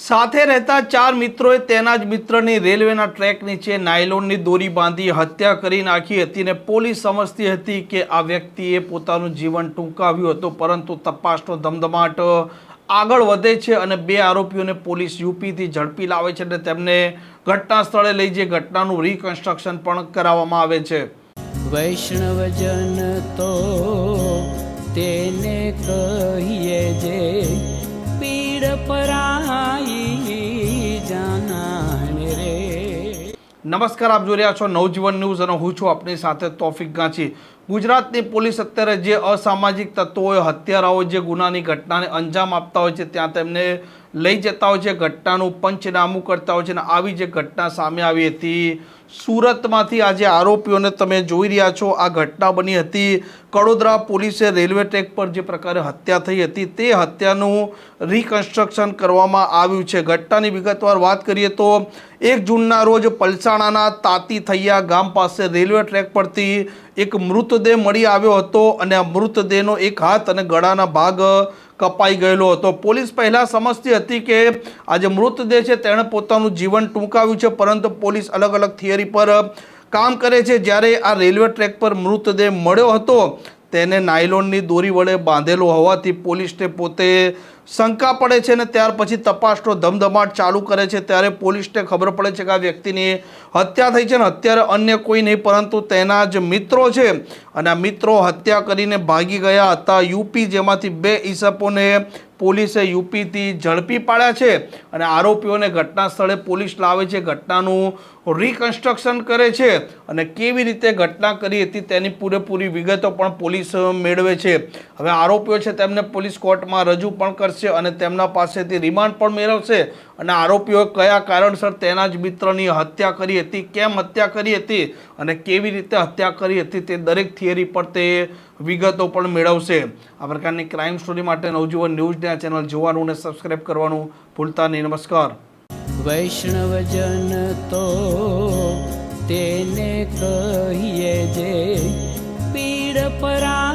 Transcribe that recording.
સાથે રહેતા ચાર મિત્રોએ તેના જ મિત્રની રેલવેના ટ્રેક નીચે નાયલોનની દોરી બાંધી હત્યા કરી નાખી હતી ને પોલીસ સમજતી હતી કે આ વ્યક્તિએ પોતાનું જીવન ટૂંકાવ્યું હતું, પરંતુ તપાસનો ધમધમાટ આગળ વધે છે અને બે આરોપીઓને પોલીસ યુપીથી ઝડપી લાવે છે અને તેમને ઘટના સ્થળે લઈ જઈ ઘટનાનું રિકન્સ્ટ્રક્શન પણ કરાવવામાં આવે છે। વૈષ્ણવજન તો તેને કહીએ જે પીડ પરાઈ જાનાને રે। નમસ્કાર, આપ જોઈ રહ્યા છો નવજીવન ન્યૂઝ અને હું છું આપની સાથે તોફિક ગાંચી। ગુજરાતની પોલીસ અત્યારે જે અસામાજિક તત્વોએ હત્યારાઓ જે ગુનાની ઘટનાને અંજામ આપતા હોય છે ત્યાં તેમને લઈ જતા હોય છે, ઘટનાનું પંચનામું કરતા હોય છે અને આવી જે ઘટના સામે આવી હતી સુરતમાંથી આજે આરોપીઓને તમે જોઈ રહ્યા છો। આ ઘટના બની હતી કડોદરા પોલીસે રેલવે ટ્રેક પર જે પ્રકારે હત્યા થઈ હતી તે હત્યાનું રિકન્સ્ટ્રક્શન કરવામાં આવ્યું છે। ઘટનાની વિગતવાર વાત કરીએ તો 1 જૂનના રોજ પલસાણાના તાતી થૈયા ગામ પાસે રેલવે ટ્રેક પરથી એક મૃતદેહ મળી આવ્યો હતો અને આ મૃતદેહનો એક હાથ અને ગળાના ભાગ કપાઈ ગયેલો હતો। પોલીસ પહેલા સમજતી હતી કે આ જે મૃતદેહ છે તેણે પોતાનું જીવન ટૂંકાવ્યું છે, પરંતુ પોલીસ અલગ અલગ થિયરી પર કામ કરે છે। જ્યારે આ રેલવે ટ્રેક પર મૃતદેહ મળ્યો હતો તેને નાયલોનની દોરી વડે બાંધેલો હોવાથી પોલીસને પોતે શંકા પડે છે અને ત્યાર પછી તપાસનો ધમધમાટ ચાલુ કરે છે। ત્યારે પોલીસને ખબર પડે છે કે આ વ્યક્તિની હત્યા થઈ છે અને અત્યારે અન્ય કોઈ નહીં પરંતુ તેના જ મિત્રો છે અને આ મિત્રો હત્યા કરીને ભાગી ગયા હતા યુપી, જેમાંથી 2 ઈસપોને પોલીસે યુપીથી ઝડપી પાડ્યા છે અને આરોપીઓને ઘટના સ્થળે પોલીસ લાવે છે, ઘટનાનું રિકન્સ્ટ્રક્શન કરે છે અને કેવી રીતે ઘટના કરી હતી તેની પૂરેપૂરી વિગતો પણ પોલીસ મેળવે છે। હવે આરોપીઓ છે તેમને પોલીસ કોર્ટમાં રજૂ પણ કરશે અને તેમના પાસેથી રિમાન્ડ પણ મેળવશે અને આરોપીઓ કયા કારણસર તેના જ મિત્રની હત્યા કરી હતી, કેમ હત્યા કરી હતી અને કેવી રીતે હત્યા કરી હતી તે દરેક થિયરી પર તે વિગતો પણ મેળવશે। આ પ્રકારની ક્રાઇમ સ્ટોરી માટે નવજીવન ન્યૂઝને આ ચેનલ જોવાનું અને સબસ્ક્રાઇબ કરવાનું ભૂલતા નહીં। નમસ્કાર। વૈષ્ણવજન તો તેને કહીએ જે પીડ પરા